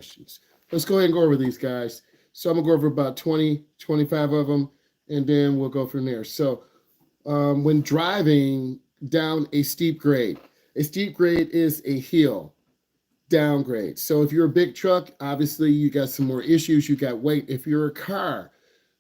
questions. Let's go ahead and go over these guys. So I'm gonna go over about 20, 25 of them, and then we'll go from there. So when driving down a steep grade is a hill downgrade. So if you're a big truck, obviously you got some more issues. You got weight. If you're a car,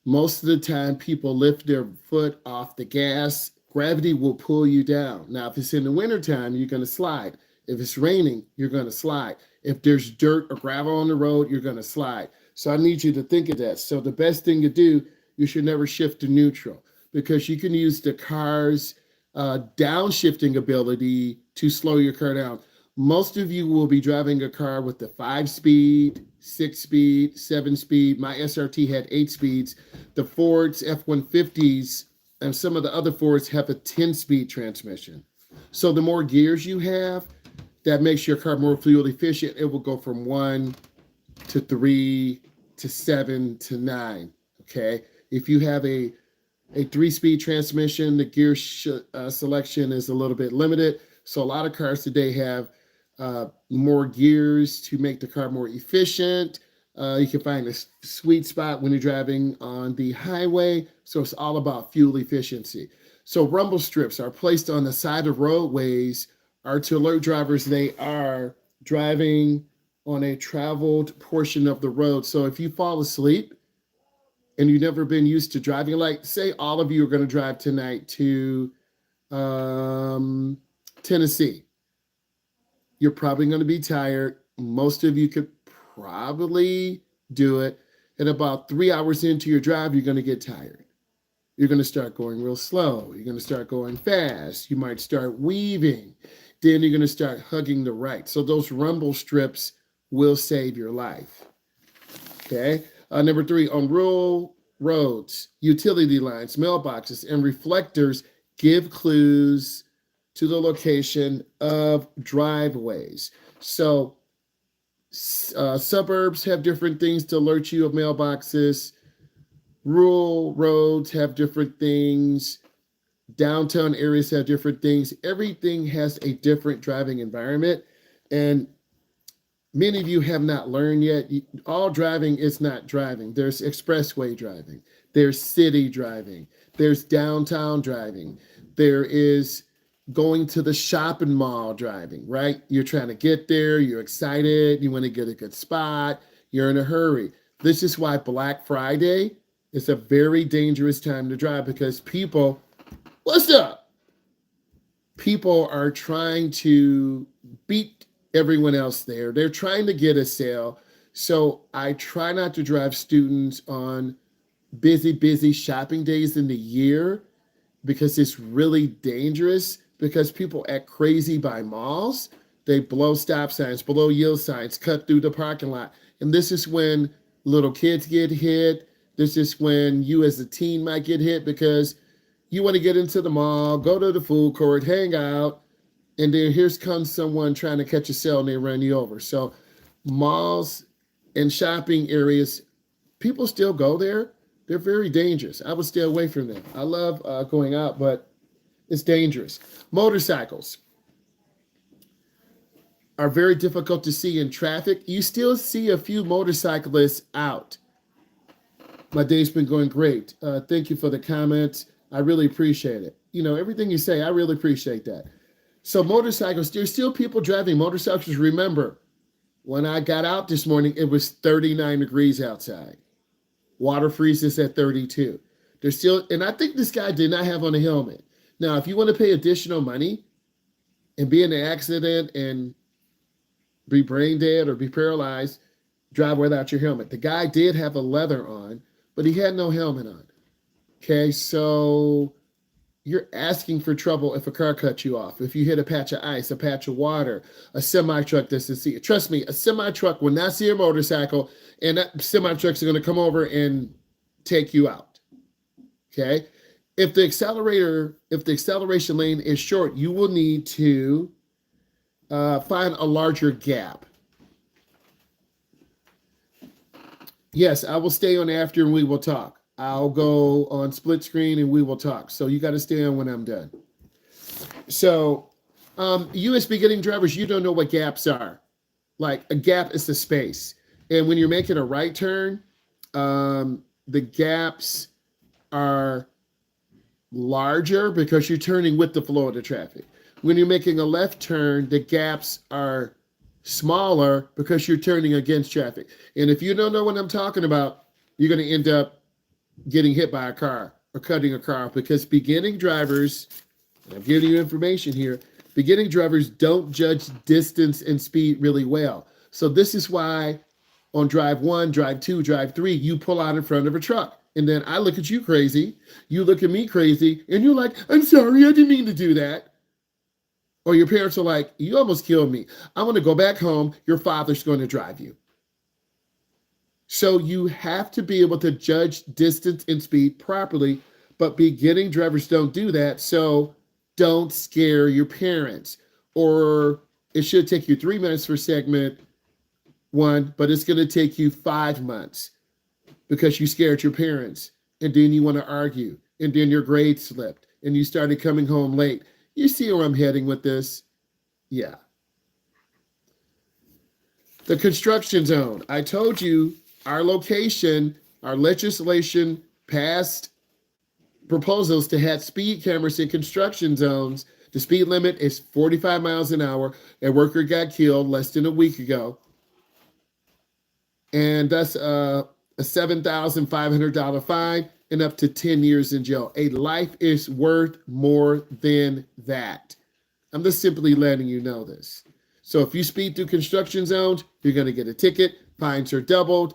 most of the time people lift their foot off the gas. Gravity will pull you down. Now, if it's in the wintertime, you're going to slide. If it's raining, you're going to slide. If there's dirt or gravel on the road, you're going to slide. So I need you to think of that. So the best thing to do, you should never shift to neutral because you can use the car's downshifting ability to slow your car down. Most of you will be driving a car with the 5 speed, 6 speed, 7 speed. My SRT had 8 speeds. The Fords, F-150s, and some of the other Fords have a 10 speed transmission. So the more gears you have, that makes your car more fuel efficient. It will go from 1 to 3 to 7 to 9. Okay. If you have a 3 speed transmission, the gear selection is a little bit limited. So a lot of cars today have more gears to make the car more efficient. You can find a sweet spot when you're driving on the highway. So it's all about fuel efficiency. So rumble strips are placed on the side of roadways are to alert drivers they are driving on a traveled portion of the road. So if you fall asleep and you've never been used to driving, like say all of you are going to drive tonight to Tennessee, you're probably going to be tired. Most of you could probably do it. And about 3 hours into your drive, you're going to get tired. You're going to start going real slow. You're going to start going fast. You might start weaving. Then you're going to start hugging the right. So those rumble strips will save your life. Okay. Number 3, on rural roads, utility lines, mailboxes, and reflectors give clues to the location of driveways. So suburbs have different things to alert you of mailboxes. Rural roads have different things. Downtown areas have different things. Everything has a different driving environment. And many of you have not learned yet. All driving is not driving. There's expressway driving. There's city driving. There's downtown driving. There is going to the shopping mall driving, right? You're trying to get there. You're excited. You want to get a good spot. You're in a hurry. This is why Black Friday is a very dangerous time to drive because people, what's up? People are trying to beat everyone else there. They're trying to get a sale. So I try not to drive students on busy shopping days in the year because it's really dangerous because people act crazy by malls. They blow stop signs, blow yield signs, cut through the parking lot. And this is when little kids get hit. This is when you as a teen might get hit because you want to get into the mall, go to the food court, hang out, and then here comes someone trying to catch a sale and they run you over. So malls and shopping areas, people still go there. They're very dangerous. I would stay away from them. I love going out, but it's dangerous. Motorcycles are very difficult to see in traffic. You still see a few motorcyclists out. My day's been going great. Thank you for the comments. I really appreciate it. You know, everything you say, I really appreciate that. So motorcycles, there's still people driving motorcycles. Remember, when I got out this morning, it was 39 degrees outside. Water freezes at 32. There's still, and I think this guy did not have on a helmet. Now, if you want to pay additional money and be in an accident and be brain dead or be paralyzed, drive without your helmet. The guy did have a leather on, but he had no helmet on. Okay, so you're asking for trouble if a car cuts you off. If you hit a patch of ice, a patch of water, a semi-truck doesn't see it. Trust me, a semi-truck will not see a motorcycle, and that semi-trucks are going to come over and take you out. Okay? If the acceleration lane is short, you will need to find a larger gap. Yes, I will stay on after and we will talk. I'll go on split screen and we will talk. So you got to stay on when I'm done. So you as beginning drivers, you don't know what gaps are. Like a gap is a space. And when you're making a right turn, the gaps are larger because you're turning with the flow of the traffic. When you're making a left turn, the gaps are smaller because you're turning against traffic. And if you don't know what I'm talking about, you're going to end up getting hit by a car or cutting a car off, because beginning drivers, and I'm giving you information here, beginning drivers don't judge distance and speed really well. So this is why on drive 1, drive 2, drive 3, you pull out in front of a truck. And then I look at you crazy, you look at me crazy, and you're like, I'm sorry, I didn't mean to do that. Or your parents are like, you almost killed me. I want to go back home. Your father's going to drive you. So you have to be able to judge distance and speed properly, but beginning drivers don't do that. So don't scare your parents. Or it should take you 3 minutes for segment 1, but it's going to take you 5 months because you scared your parents. And then you want to argue. And then your grade slipped and you started coming home late. You see where I'm heading with this? Yeah. The construction zone. I told you our location, our legislation passed proposals to have speed cameras in construction zones. The speed limit is 45 miles an hour. A worker got killed less than a week ago. And that's a $7,500 fine and up to 10 years in jail. A life is worth more than that. I'm just simply letting you know this. So if you speed through construction zones, you're going to get a ticket. Fines are doubled.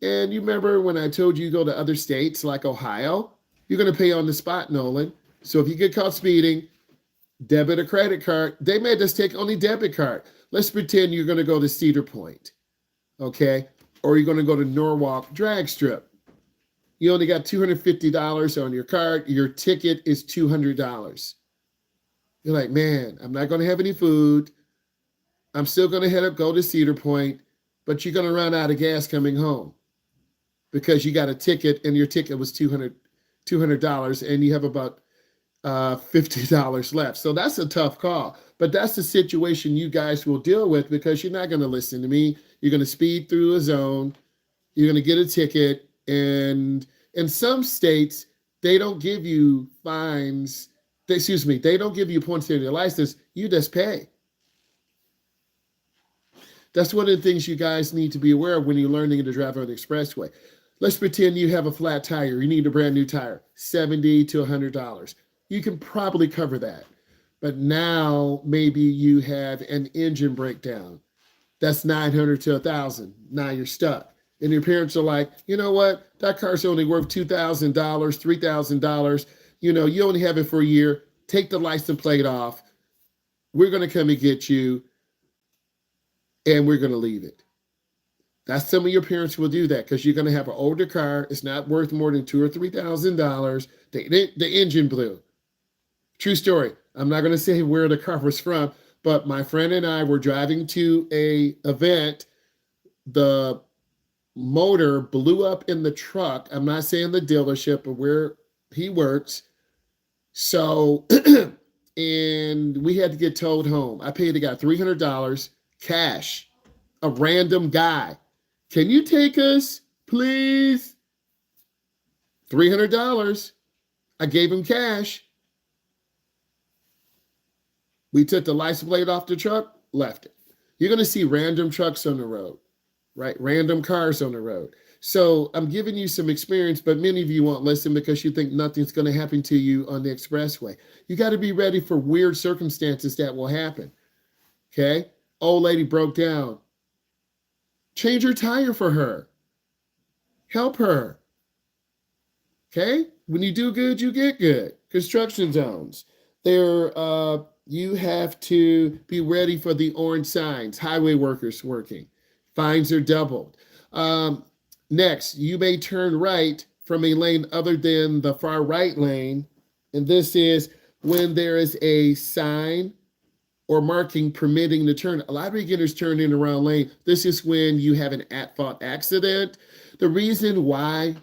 And you remember when I told you go to other states like Ohio, you're going to pay on the spot, Nolan. So if you get caught speeding, debit or credit card, they made us take only debit card. Let's pretend you're going to go to Cedar Point, okay? Or you're going to go to Norwalk Drag Strip. You only got $250 on your card. Your ticket is $200. You're like, man, I'm not going to have any food. I'm still going to go to Cedar Point, but you're going to run out of gas coming home because you got a ticket and your ticket was $200 and you have about $50 left. So that's a tough call, but that's the situation you guys will deal with because you're not going to listen to me. You're going to speed through a zone. You're going to get a ticket. And in some states, they don't give you fines. They don't give you points in your license. You just pay. That's one of the things you guys need to be aware of when you're learning to drive on the expressway. Let's pretend you have a flat tire. You need a brand new tire, $70 to $100. You can probably cover that. But now maybe you have an engine breakdown. That's $900 to $1,000. Now you're stuck. And your parents are like, you know what? That car's only worth $2,000, $3,000. You know, you only have it for a year. Take the license plate off. We're going to come and get you. And we're going to leave it. That's some of your parents will do that because you're going to have an older car. It's not worth more than $2,000 or $3,000. The engine blew. True story. I'm not going to say where the car was from, but my friend and I were driving to a event. The motor blew up in the truck. I'm not saying the dealership or where he works. So, and we had to get towed home. I paid the guy $300 cash, a random guy. Can you take us, please? $300. I gave him cash. We took the license plate off the truck, left it. You're going to see random trucks on the road, right? Random cars on the road. So I'm giving you some experience, but many of you won't listen because you think nothing's going to happen to you on the expressway. You got to be ready for weird circumstances that will happen. Okay? Old lady broke down. Change her tire for her. Help her. Okay? When you do good, you get good. Construction zones. You have to be ready for the orange signs. Highway workers working. Fines are doubled. Next, you may turn right from a lane other than the far right lane. And this is when there is a sign or marking permitting the turn. A lot of beginners turn in the wrong lane. This is when you have an at-fault accident. The reason why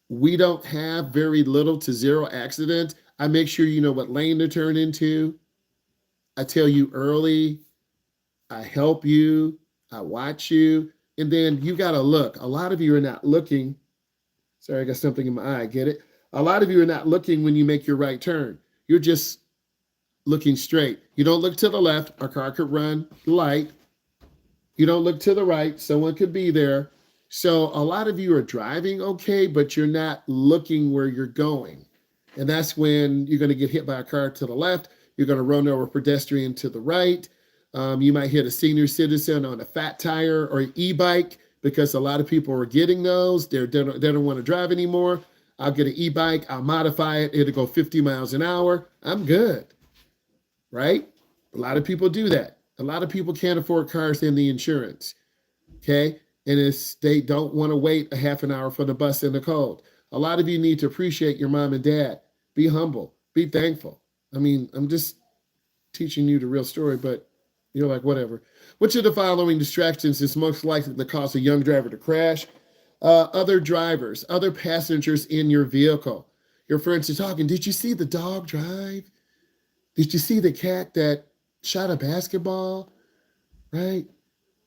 we don't have very little to zero accidents, I make sure you know what lane to turn into. I tell you early. I help you. I watch you. And then you got to look. A lot of you are not looking. Sorry, I got something in my eye. Get it? A lot of you are not looking when you make your right turn. You're just looking straight. You don't look to the left. A car could run light. You don't look to the right. Someone could be there. So a lot of you are driving okay, but you're not looking where you're going. And that's when you're going to get hit by a car to the left. You're going to run over a pedestrian to the right. You might hit a senior citizen on a fat tire or an e-bike, because a lot of people are getting those. They don't want to drive anymore. I'll get an e-bike. I'll modify it. It'll go 50 miles an hour. I'm good, right? A lot of people do that. A lot of people can't afford cars and the insurance, okay? And they don't want to wait a half an hour for the bus in the cold. A lot of you need to appreciate your mom and dad. Be humble. Be thankful. I mean, I'm just teaching you the real story, but you're like, whatever. Which of the following distractions is most likely to cause a young driver to crash? Other drivers, other passengers in your vehicle. Your friends are talking. Did you see the dog drive? Did you see the cat that shot a basketball? Right?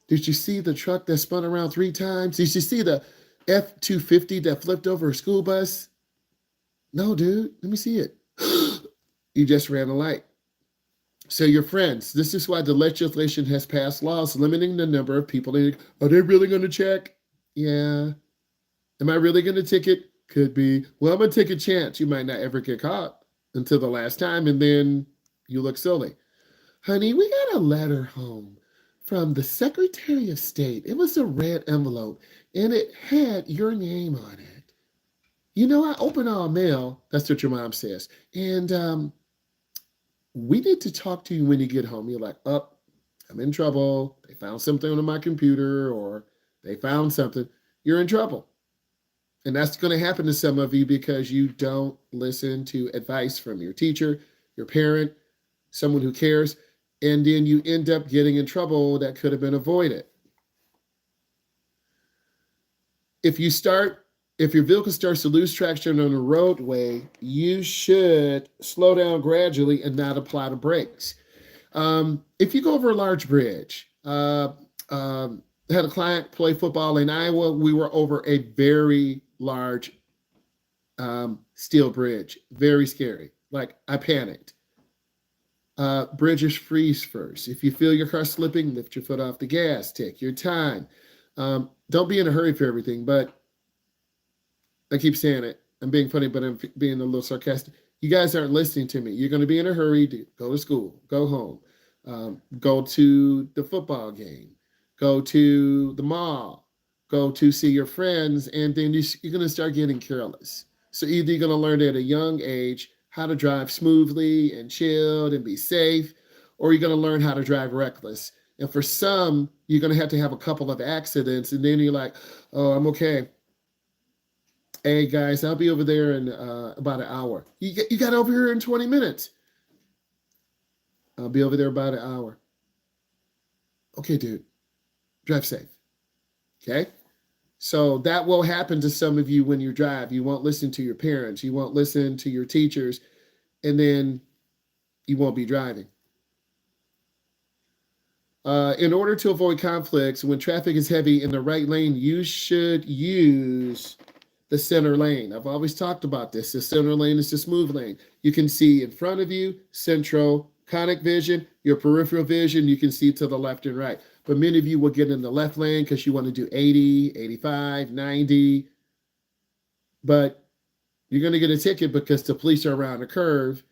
Did you see the truck that spun around 3 times? Did you see the F-250 that flipped over a school bus? No, dude. Let me see it. You just ran a light. So your friends, this is why the legislation has passed laws limiting the number of people. Are they really going to check? Yeah. Am I really going to ticket? Could be. Well, I'm going to take a chance. You might not ever get caught until the last time, and then you look silly. Honey, we got a letter home from the Secretary of State. It was a red envelope, and it had your name on it. You know, I open all mail. That's what your mom says. And we need to talk to you when you get home. You're like, oh, I'm in trouble. They found something on my computer, or they found something. You're in trouble. And that's going to happen to some of you because you don't listen to advice from your teacher, your parent, someone who cares. And then you end up getting in trouble that could have been avoided. If your vehicle starts to lose traction on the roadway, you should slow down gradually and not apply the brakes. If you go over a large bridge, I had a client play football in Iowa. We were over a very large steel bridge. Very scary. Like, I panicked. Bridges freeze first. If you feel your car slipping, lift your foot off the gas. Take your time. Don't be in a hurry for everything, but I keep saying it. I'm being funny, but I'm being a little sarcastic. You guys aren't listening to me. You're going to be in a hurry to go to school, go home, go to the football game, go to the mall, go to see your friends, and then you're going to start getting careless. So either you're going to learn at a young age how to drive smoothly and chilled and be safe, or you're going to learn how to drive reckless. And for some, you're going to have a couple of accidents, and then you're like, oh, I'm okay. Hey, guys, I'll be over there in about an hour. You got over here in 20 minutes. I'll be over there about an hour. Okay, dude. Drive safe. Okay? So that will happen to some of you when you drive. You won't listen to your parents. You won't listen to your teachers. And then you won't be driving. In order to avoid conflicts, when traffic is heavy in the right lane, you should use the center lane. I've always talked about this. The center lane is the smooth lane. You can see in front of you, central, conic vision, your peripheral vision, you can see to the left and right. But many of you will get in the left lane because you want to do 80, 85, 90. But you're going to get a ticket because the police are around the curve.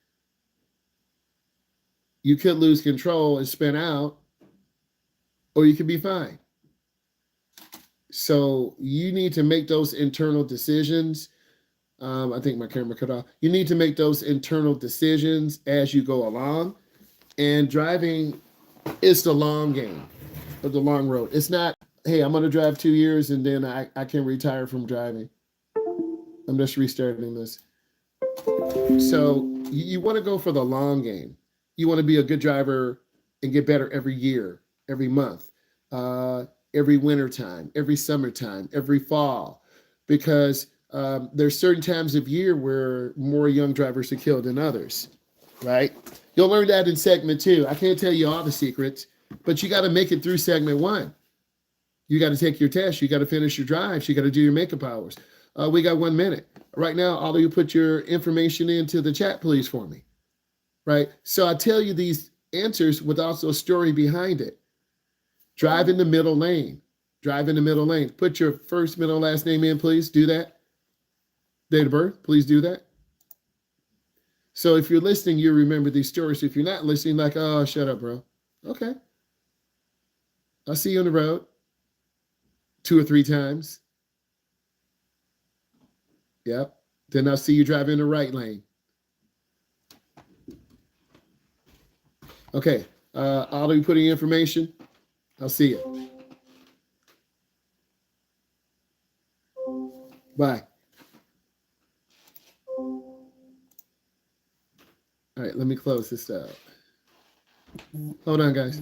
You could lose control and spin out, or you could be fine. So you need to make those internal decisions. I think my camera cut off. You need to make those internal decisions as you go along. And driving is the long game, or the long road. It's not, hey, I'm going to drive 2 years and then I can retire from driving. I'm just restarting this. So you want to go for the long game. You want to be a good driver and get better every year, every month, every winter time, every summertime, every fall, because there's certain times of year where more young drivers are killed than others, right? You'll learn that in segment 2. I can't tell you all the secrets, but you got to make it through segment 1. You got to take your test. You got to finish your drives. You got to do your makeup hours. We got 1 minute. Right now, all of you put your information into the chat, please, for me. Right? So I tell you these answers with also a story behind it. Drive in the middle lane. Drive in the middle lane. Put your first, middle, last name in, please. Do that. Date of birth, please do that. So if you're listening, you remember these stories. If you're not listening, like, oh, shut up, bro. Okay. I'll see you on the road 2 or 3 times. Yep. Then I'll see you drive in the right lane. Okay. All of you putting information. I'll see you. Bye. All right, let me close this out. Hold on, guys.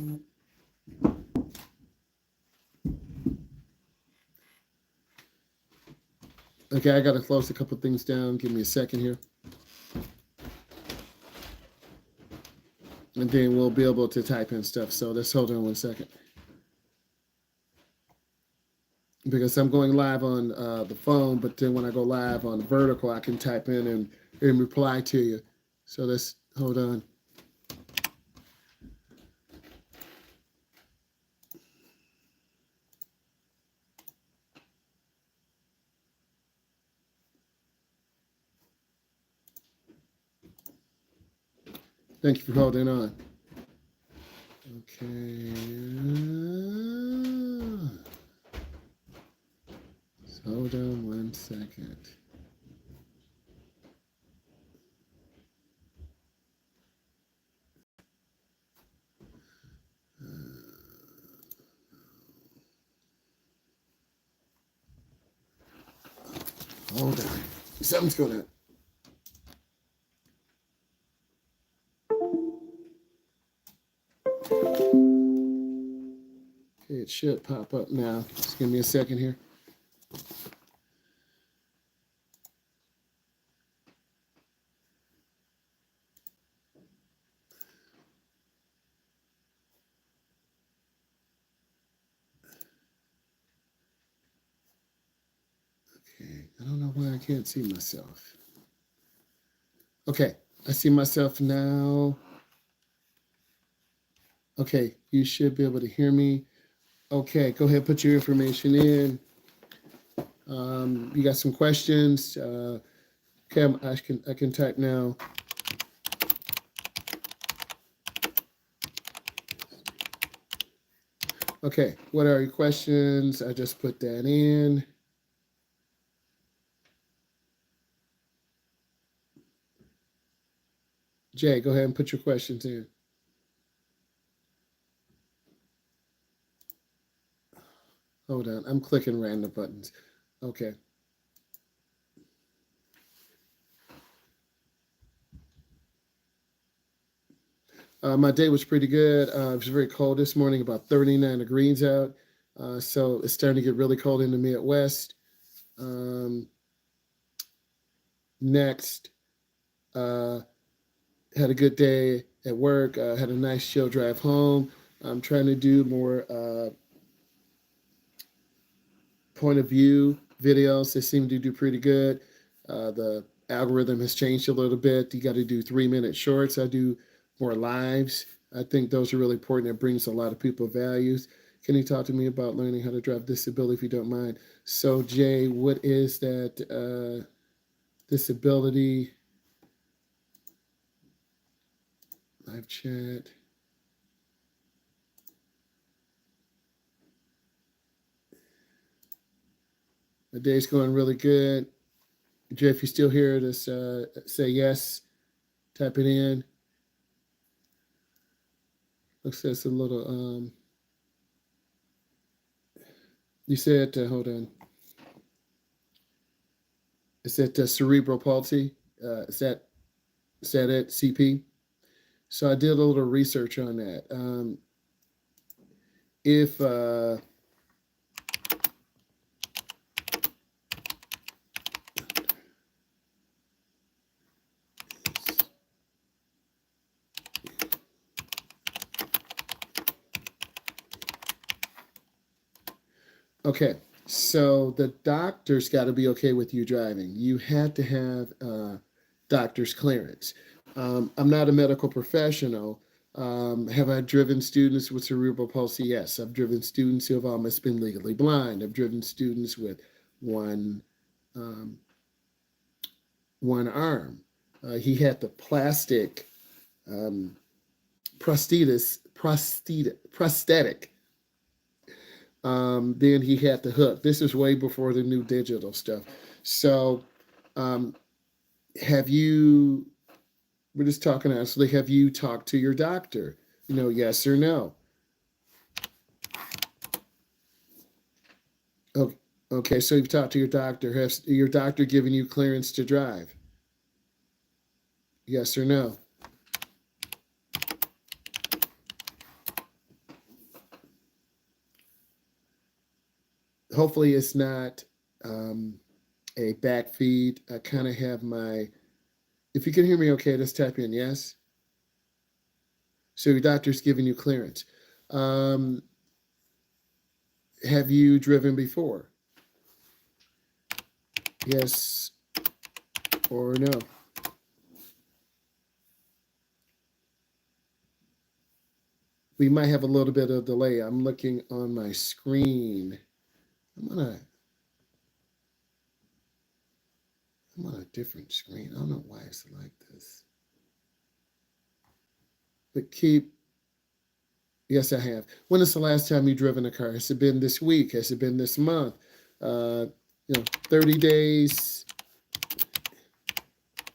Okay, I got to close a couple things down. Give me a second here. And then we'll be able to type in stuff. So let's hold on 1 second. Because I'm going live on the phone, but then when I go live on the vertical, I can type in and reply to you. So let's hold on. Thank you for holding on. Okay. So hold on 1 second. Hold on. Something's going on. Okay, it should pop up now. Just give me a second here. Okay, I don't know why I can't see myself. Okay, I see myself now. Okay, you should be able to hear me. Okay, go ahead, put your information in. You got some questions? Okay, I can type now. Okay, what are your questions? I just put that in. Jay, go ahead and put your questions in. Hold on, I'm clicking random buttons. Okay. My day was pretty good. It was very cold this morning, about 39 degrees out. So it's starting to get really cold in the Midwest. Next, had a good day at work. Had a nice chill drive home. I'm trying to do more point of view videos. They seem to do pretty good. The algorithm has changed a little bit. You got to do 3-minute shorts. I do more lives. I think those are really important. It brings a lot of people values. Can you talk to me about learning how to drive disability if you don't mind? So Jay, what is that disability? Live chat. The day's going really good. Jay, if you're still here, just say yes. Type it in. Looks like it's a little. You said, hold on. Is that cerebral palsy? Is that it? CP? So I did a little research on that. If Okay, so the doctor's got to be okay with you driving. You had to have doctor's clearance. I'm not a medical professional. Have I driven students with cerebral palsy? Yes. I've driven students who have almost been legally blind. I've driven students with one um, one arm. He had the plastic um, prosthetic. Then he had the hook. This is way before the new digital stuff. So, um, have you? We're just talking honestly. Have you talked to your doctor? Yes or no. Okay. Okay. So you've talked to your doctor. Has your doctor given you clearance to drive? Yes or no. Hopefully, it's not a back feed. I kind of have my. If you can hear me, okay, just type in yes. So your doctor's giving you clearance. Um, have you driven before? Yes or no? We might have a little bit of delay. I'm looking on my screen. I'm on a I'm on a different screen. I don't know why it's like this. But yes, I have. When is the last time you driven a car? Has it been this week? Has it been this month? 30 days,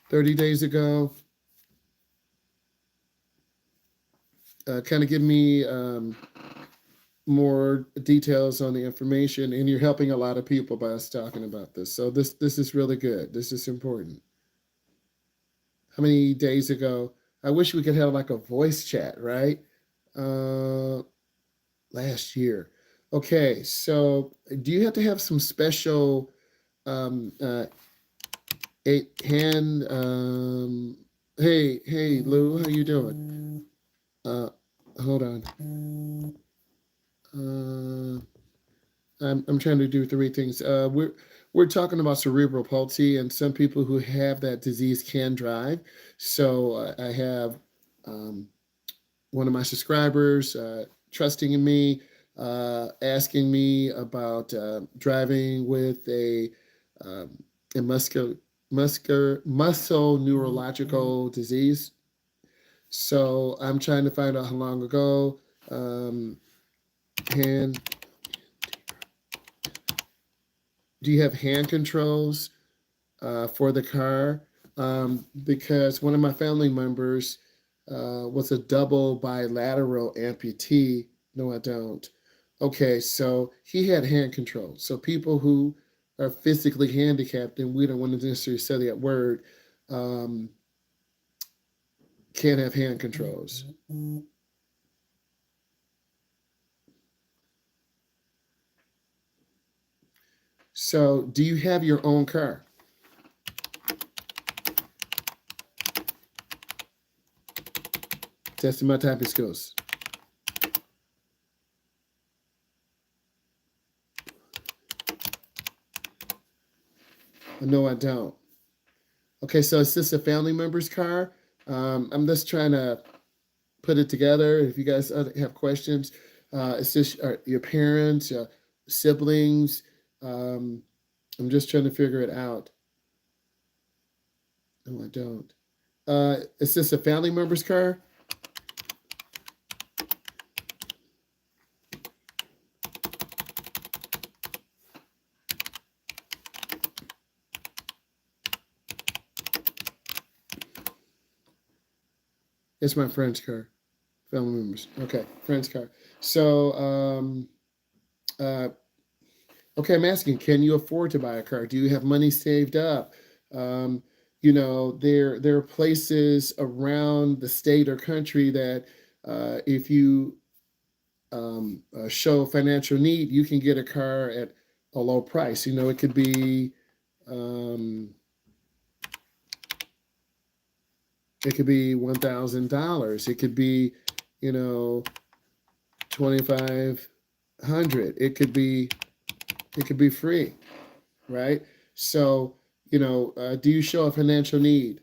30 days ago. Kind of give me more details on the information, and you're helping a lot of people by us talking about this. So this is really good. This is important. How many days ago? I wish we could have like a voice chat, right? Uh, Last year. Okay, so do you have to have some special um, uh, hand? Hey, Lou, how you doing? Uh, Hold on. Uh, I'm trying to do three things. We're talking about cerebral palsy, and some people who have that disease can drive. So I have um, one of my subscribers trusting in me, asking me about driving with a muscle neurological disease. So I'm trying to find out how long ago. Um, hand, do you have hand controls for the car? Because one of my family members was a double bilateral amputee. No, I don't. Okay, so he had hand controls. So people who are physically handicapped, and we don't want to necessarily say that word, um, can't have hand controls. So, do you have your own car? Testing my typing skills. No, I don't. Okay, so is this a family member's car? I'm just trying to put it together. If you guys have questions, is this your parents, siblings? Um, I'm just trying to figure it out. No, I don't. Is this a family member's car? It's my friend's car. Family members. Okay, friend's car. So, uh, okay, I'm asking, can you afford to buy a car? Do you have money saved up? Um, there are places around the state or country that if you show financial need, you can get a car at a low price. Um, it could be $1,000. It could be, 2,500. It could be It could be free, right? So, do you show a financial need?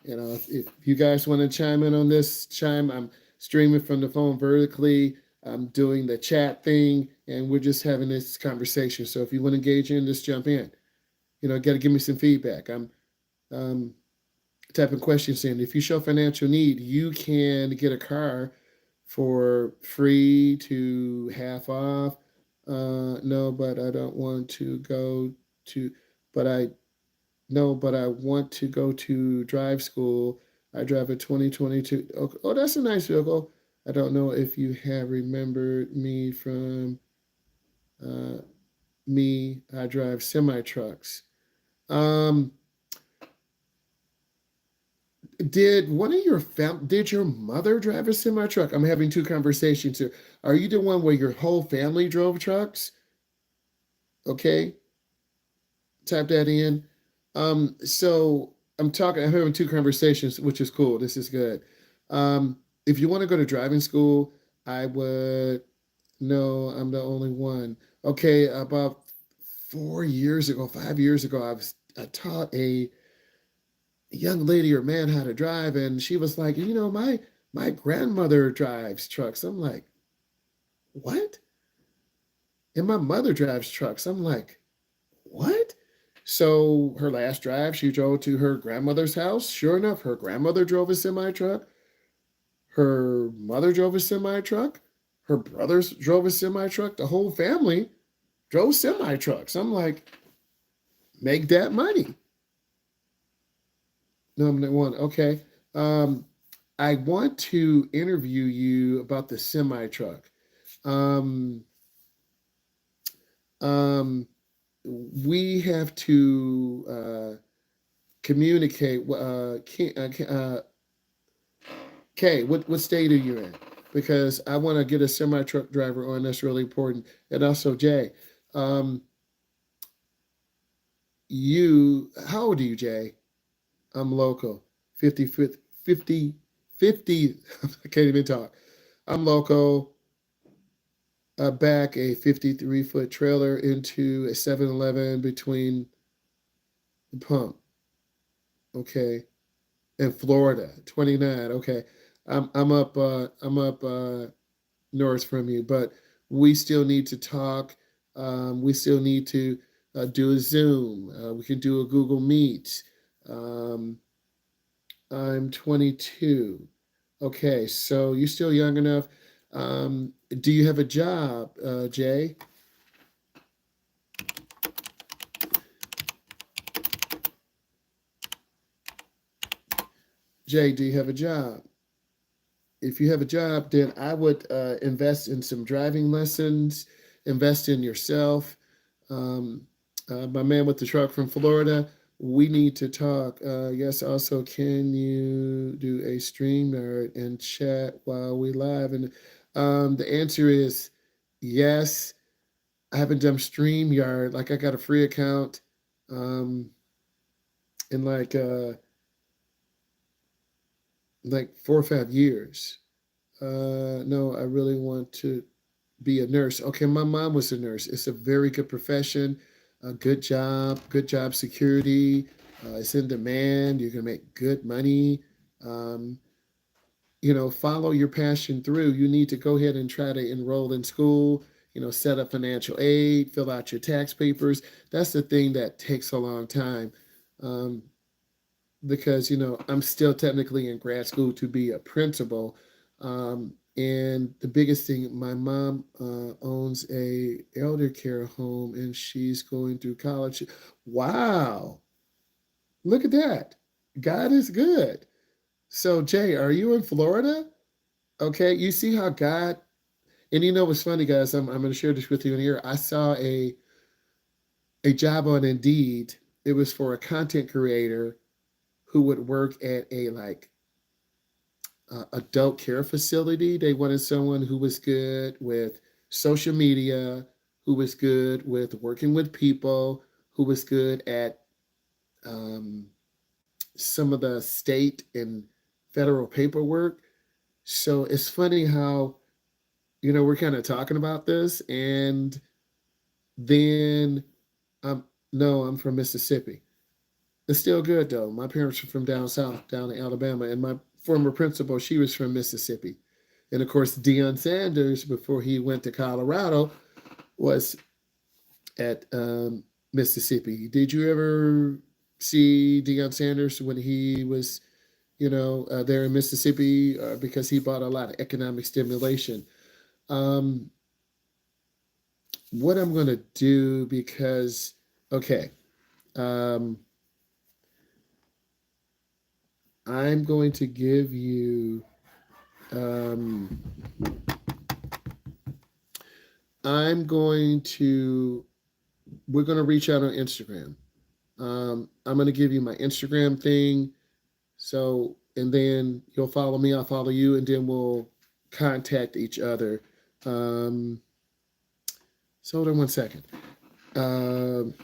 If you guys want to chime in on this, I'm streaming from the phone vertically. I'm doing the chat thing, and we're just having this conversation. So if you want to engage in, just jump in. Got to give me some feedback. I'm um, typing questions in. If you show financial need, you can get a car for free to half off. No, but I don't want to go to, but I no, but I want to go to drive school. I drive a 2022. Oh, that's a nice vehicle. I don't know if you have remembered me from uh, me. I drive semi trucks. Um, did your mother drive a semi truck? I'm having two conversations here. Are you the one where your whole family drove trucks? Okay, type that in. So I'm having two conversations, which is cool. This is good. If you want to go to driving school, I would, no, I'm the only one. Okay, about 4 years ago, 5 years ago, I taught a young lady or man how to drive, and she was like, my grandmother drives trucks. I'm like, what? And my mother drives trucks. I'm like, what? So her last drive, she drove to her grandmother's house. Sure enough, her grandmother drove a semi truck. Her mother drove a semi truck. Her brothers drove a semi truck. The whole family drove semi trucks. I'm like, make that money. No, I'm the one. Okay. Um, I want to interview you about the semi truck. Um, um, we have to communicate. Kay, what state are you in? Because I want to get a semi truck driver on. That's really important. And also, Jay, um, how old are you, Jay? I'm local. 50, 50, 50, 50 I can't even talk. I'm local. Back a 53-foot trailer into a 7-Eleven between the pump. Okay. In Florida, 29. Okay. I'm up north from you, but we still need to talk. We still need to do a Zoom. We can do a Google Meet. Um, I'm 22. Okay, so you're still young enough. Do you have a job, Jay? Jay, do you have a job? If you have a job, then I would invest in some driving lessons, invest in yourself. Um, my man with the truck from Florida, we need to talk. Yes, also, can you do a stream and chat while we live? And the answer is yes. I haven't done StreamYard. Like I got a free account um, in like 4 or 5 years. No, I really want to be a nurse. Okay, my mom was a nurse. It's a very good profession, a good job security. It's in demand. You're gonna make good money. Um, follow your passion through. You need to go ahead and try to enroll in school. Set up financial aid, fill out your tax papers. That's the thing that takes a long time. Um, because I'm still technically in grad school to be a principal. And the biggest thing, my mom owns a elder care home, and she's going through college. Wow, look at that! God is good. So Jay, are you in Florida? Okay, you see how God. And what's funny, guys? I'm going to share this with you in here. I saw a job on Indeed. It was for a content creator who would work at a adult care facility. They wanted someone who was good with social media, who was good with working with people, who was good at um, some of the state and federal paperwork. So it's funny how we're kind of talking about this, and Then no, I'm from Mississippi. It's still good though. My parents are from down south, down in Alabama, and my former principal, she was from Mississippi. And of course, Deion Sanders, before he went to Colorado, was at Mississippi. Did you ever see Deion Sanders when he was, there in Mississippi? Because he brought a lot of economic stimulation. Um, what I'm going to do because, okay, um, I'm going to give you. Um, I'm going to. We're going to reach out on Instagram. I'm going to give you my Instagram thing. So, and then you'll follow me, I'll follow you, and then we'll contact each other. Um, so, hold on one second. Um,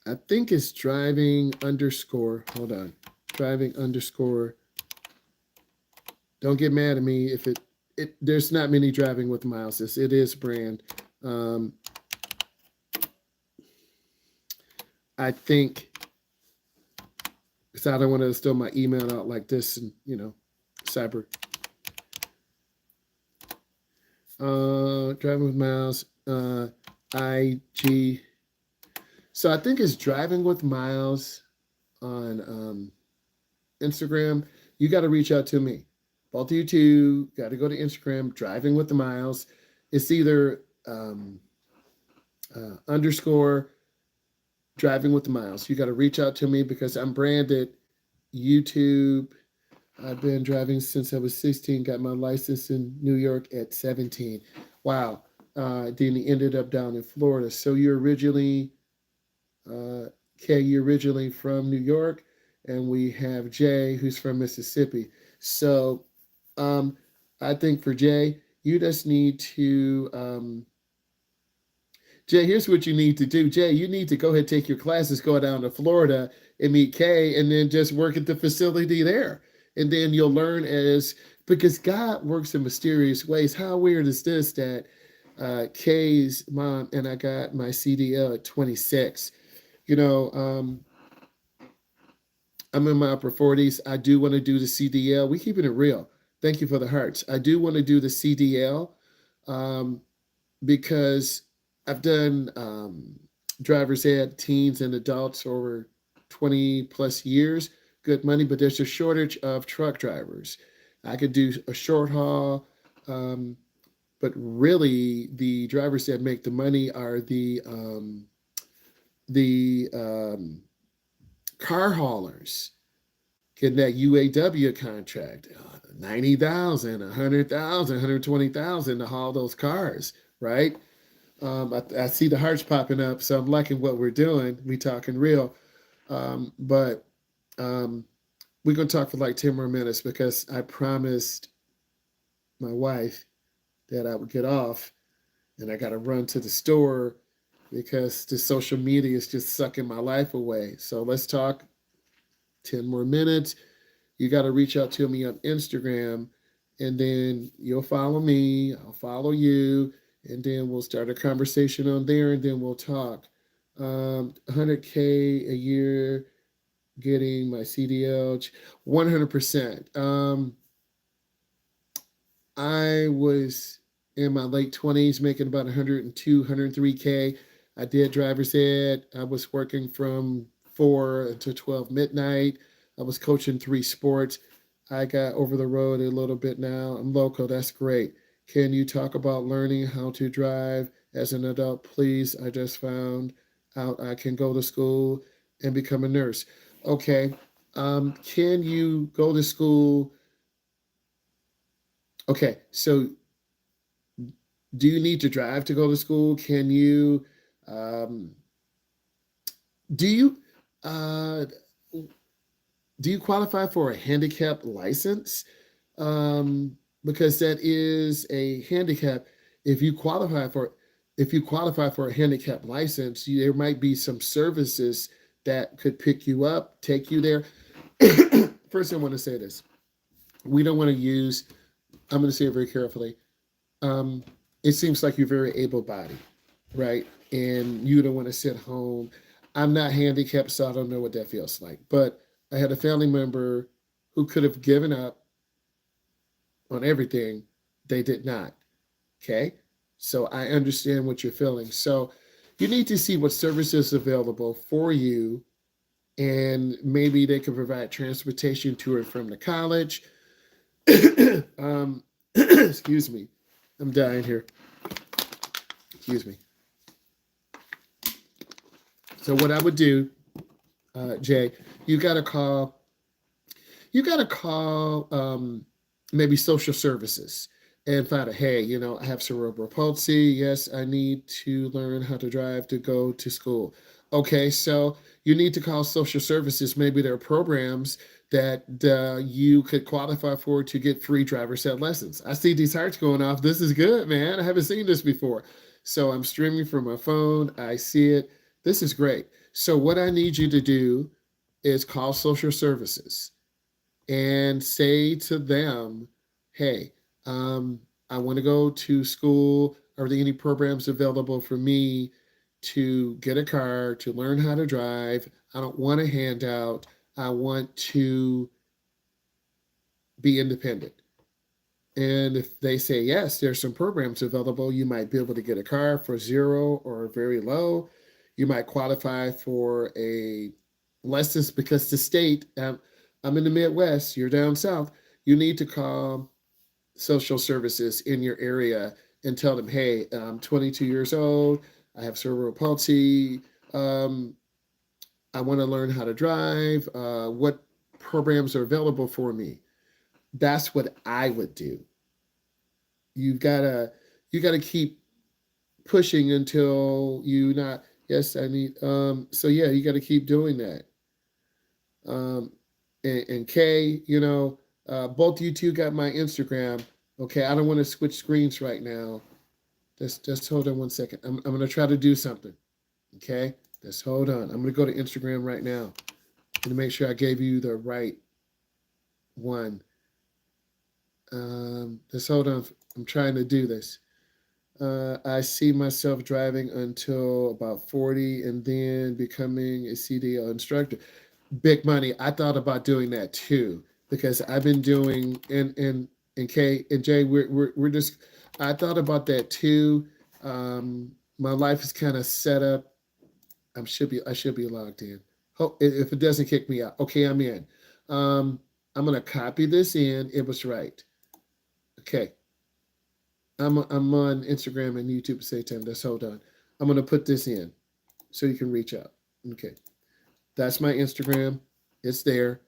I think it's driving underscore. Hold on. Driving underscore. Don't get mad at me if there's not many driving with Myles. It is brand. Um, I think because I don't want to throw my email out like this and cyber. Driving with Myles. IG. So I think it's driving with Myles on Instagram. You got to reach out to me. Both of you two got to go to Instagram. Driving with the Myles. It's either underscore driving with the Myles. You got to reach out to me because I'm branded YouTube. I've been driving since I was 16. Got my license in New York at 17. Wow. Then he ended up down in Florida. So you're originally, Kay, you're originally from New York, and we have Jay, who's from Mississippi. So I think for Jay, you just need to Jay, here's what you need to do. Jay, you need to go ahead and take your classes, go down to Florida and meet Kay, and then just work at the facility there. And then you'll learn because God works in mysterious ways. How weird is this that Kay's mom and I got my CDL at 26? You know, I'm in my upper 40s. I do want to do the CDL. We keeping it real. Thank you for the hearts. I do want to do the CDL. Um, because I've done driver's ed, teens and adults over 20 plus years, good money, but there's a shortage of truck drivers. I could do a short haul, but really the drivers that make the money are the car haulers getting that UAW contract, 90,000, 100,000, 120,000 to haul those cars, right? I see the hearts popping up, so I'm liking what we're doing. We talking real, but we're gonna talk for like 10 more minutes because I promised my wife that I would get off, and I got to run to the store because the social media is just sucking my life away. So let's talk 10 more minutes. You got to reach out to me on Instagram, and then you'll follow me. I'll follow you, and then we'll start a conversation on there, and then we'll talk. 100K a year, getting my CDL, 100%. I was in my late 20s making about 102, 103K. I did driver's ed. I was working from 4 until 12 midnight. I was coaching 3 sports. I got over the road a little bit now. I'm local. That's great. Can you talk about learning how to drive as an adult, please? I just found out I can go to school and become a nurse. Okay. Can you go to school? Okay. So, do you need to drive to go to school? Can you? Um, do you? Uh, do you qualify for a handicap license? Because that is a handicap. If you qualify for if you qualify for a handicap license, there might be some services that could pick you up, take you there. First, I want to say this. We don't want to use, I'm going to say it very carefully. Um, it seems like you're very able bodied, right? And you don't want to sit home. I'm not handicapped, so I don't know what that feels like. But I had a family member who could have given up on everything. They did not. Okay. So I understand what you're feeling. So you need to see what services available for you, and maybe they can provide transportation to and from the college. Excuse me, I'm dying here. Excuse me. So what I would do, Jay, you got to call. You got to call maybe social services and find out. Hey, I have cerebral palsy. Yes, I need to learn how to drive to go to school. Okay, so you need to call social services. Maybe there are programs that you could qualify for to get free driver's ed lessons. I see these hearts going off. This is good, man. I haven't seen this before. So I'm streaming from my phone. I see it. This is great. So what I need you to do is call social services and say to them, hey, I want to go to school. Are there any programs available for me to get a car, to learn how to drive? I don't want a handout. I want to be independent. And if they say yes, there's some programs available. You might be able to get a car for zero or very low. You might qualify for a license because the state, I'm in the Midwest, you're down south, you need to call social services in your area and tell them, hey, I'm 22 years old, I have cerebral palsy, um, I want to learn how to drive, what programs are available for me. That's what I would do. You gotta you gotta keep pushing until you not, yes, I need, so yeah, you gotta keep doing that. Um, and Kay, both you two got my Instagram. Okay, I don't want to switch screens right now. Just hold on one second. I'm gonna try to do something. Okay, just hold on. I'm gonna go to Instagram right now and make sure I gave you the right one. Just hold on. I'm trying to do this. I see myself driving until about 40 and then becoming a CDL instructor. Big money. I thought about doing that too because I've been doing, and Kay and Jay, we're just, I thought about that too. My life is kind of set up. I should be logged in. Hope if it doesn't kick me out. Okay, I'm in. Um, I'm gonna copy this in. It was right. Okay, I'm on Instagram and YouTube at the same time. Just hold on. I'm gonna put this in so you can reach out. Okay, that's my Instagram. It's there.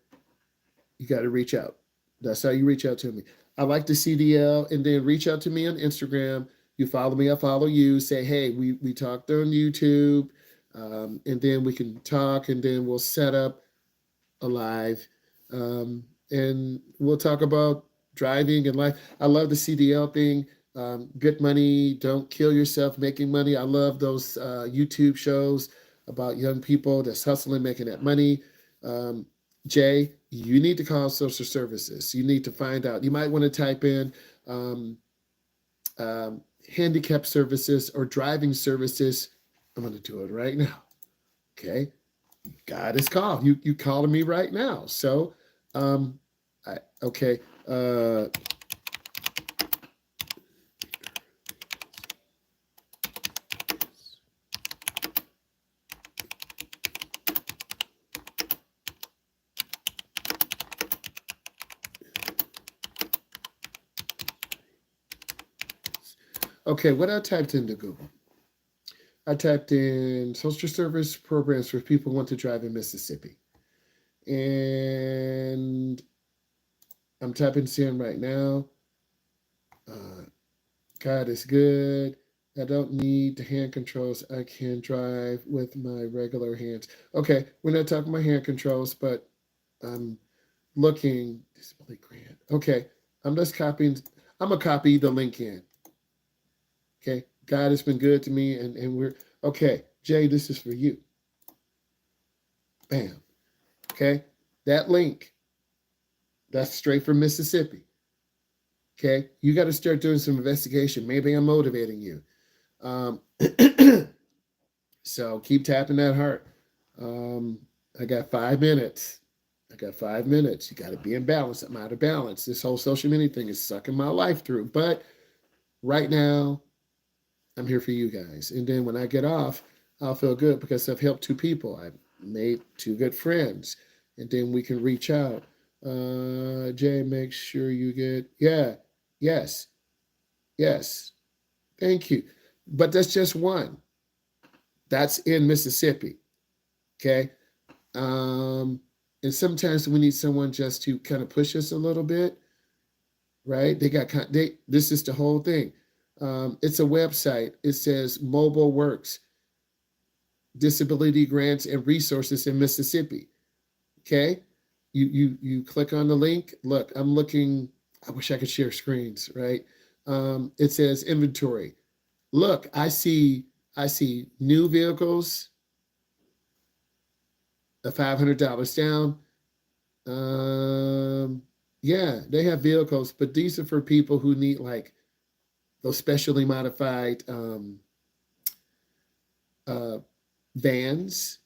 You got to reach out. That's how you reach out to me. I like the CDL, and then reach out to me on Instagram. You follow me, I follow you. Say, hey, we talked on YouTube, and then we can talk, and then we'll set up a live, and we'll talk about driving and life. I love the CDL thing. Good money, don't kill yourself making money. I love those YouTube shows about young people that's hustling, making that money. Um, Jay, you need to call social services. You need to find out. You might want to type in um, handicap services or driving services. I'm going to do it right now. Okay. God is called. You calling me right now. So, um, okay. Okay, what I typed into Google. I typed in social service programs for people who want to drive in Mississippi. And I'm typing this in right now. Uh, God is good. I don't need the hand controls. I can drive with my regular hands. Okay, we're not talking about hand controls, but I'm looking. Disability grant. Okay, I'm just copying. I'm going to copy the link in. Okay, God has been good to me, and we're okay. Jay, this is for you. Bam. Okay. That link, that's straight from Mississippi. Okay. You got to start doing some investigation. Maybe I'm motivating you. Um, so keep tapping that heart. Um, I got 5 minutes. I got 5 minutes. You got to be in balance. I'm out of balance. This whole social media thing is sucking my life through. But right now, I'm here for you guys. And then when I get off, I'll feel good because I've helped two people. I've made two good friends. And then we can reach out. Jay, make sure you get, yeah, yes, yes. Thank you. But that's just one. That's in Mississippi. Okay. Um, and sometimes we need someone just to kind of push us a little bit, right? This is the whole thing. It's a website. It says Mobile Works, Disability Grants and Resources in Mississippi. Okay. You click on the link. Look, I'm looking. I wish I could share screens, right? It says inventory. Look, I see new vehicles, the $500 down. Yeah, they have vehicles, but these are for people who need like those specially modified uh, vans.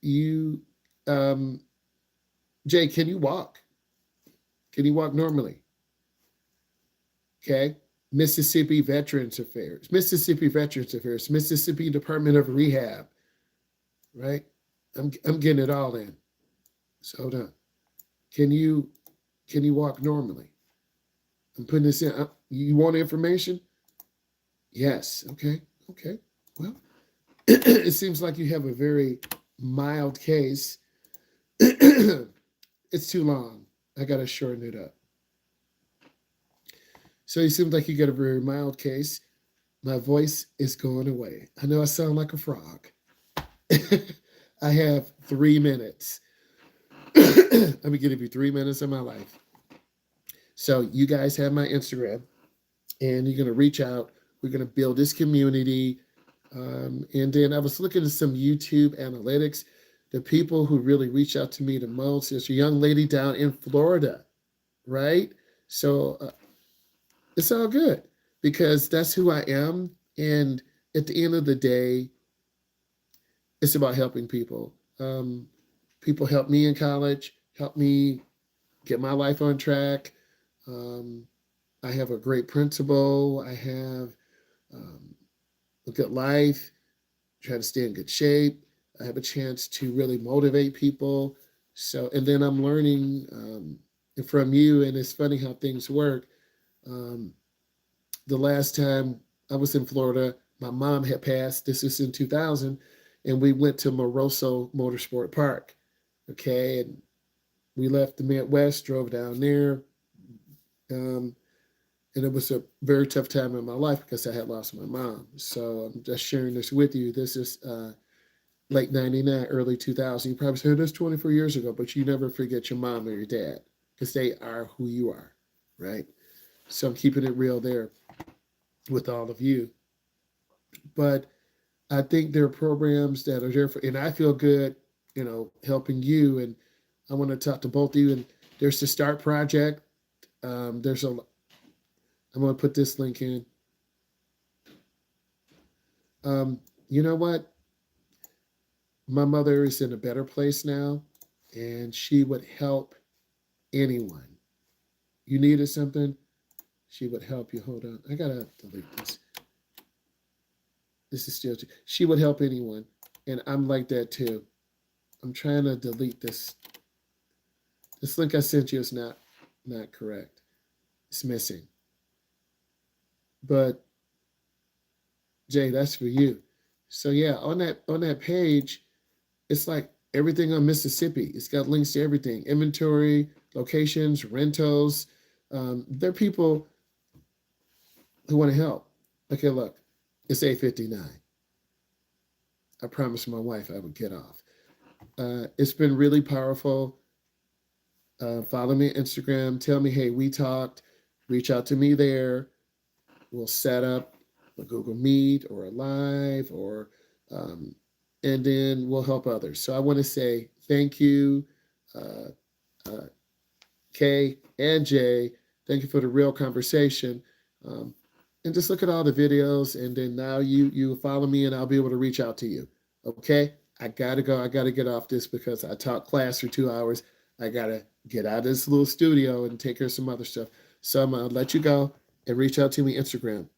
You, um, Jay, can you walk? Can you walk normally? Okay. Mississippi Veterans Affairs, Mississippi Veterans Affairs, Mississippi Department of Rehab, right? I'm getting it all in. So hold on. Can you can you walk normally? I'm putting this in. You want information? Yes. Okay. Okay. Well, it seems like you have a very mild case. It's too long. I got to shorten it up. So it seems like you got a very mild case. My voice is going away. I know I sound like a frog. I have 3 minutes. Let me give you 3 minutes of my life. So you guys have my Instagram, and you're going to reach out. We're going to build this community. And then I was looking at some YouTube analytics. The people who really reach out to me the most is a young lady down in Florida, right? So it's all good because that's who I am. And at the end of the day, it's about helping people. People helped me in college, helped me get my life on track. Um, I have a great principal. I have um, a good life, try to stay in good shape. I have a chance to really motivate people. So, and then I'm learning from you, and it's funny how things work. Um, the last time I was in Florida, my mom had passed. This was in 2000, and we went to Moroso Motorsport Park. Okay, and we left the Midwest, drove down there. Um, and it was a very tough time in my life because I had lost my mom. So I'm just sharing this with you. This is late 99, early 2000. You probably said this 24 years ago, but you never forget your mom or your dad because they are who you are, right? So I'm keeping it real there with all of you. But I think there are programs that are there for, and I feel good, helping you. And I want to talk to both of you. And there's the START project. I'm going to put this link in. You know what? My mother is in a better place now, and she would help anyone. You needed something, she would help you. Hold on. I got to delete this. This is still, she would help anyone. And I'm like that too. I'm trying to delete this. This link I sent you is not correct. It's missing. But Jay, that's for you. So yeah, on that page, it's like everything on Mississippi. It's got links to everything: inventory, locations, rentals. There are people who want to help. Okay, look, it's 8:59. I promised my wife I would get off. It's been really powerful. Follow me on Instagram. Tell me, hey, we talked. Reach out to me there. We'll set up a Google Meet or a live, or and then we'll help others. So I want to say Thank you, uh, uh, K and J. Thank you for the real conversation. Um, and just look at all the videos, and then now you follow me, and I'll be able to reach out to you. Okay, I gotta go. I gotta get off this because I taught class for 2 hours. I gotta get out of this little studio and take care of some other stuff. So I'm gonna let you go and reach out to me Instagram.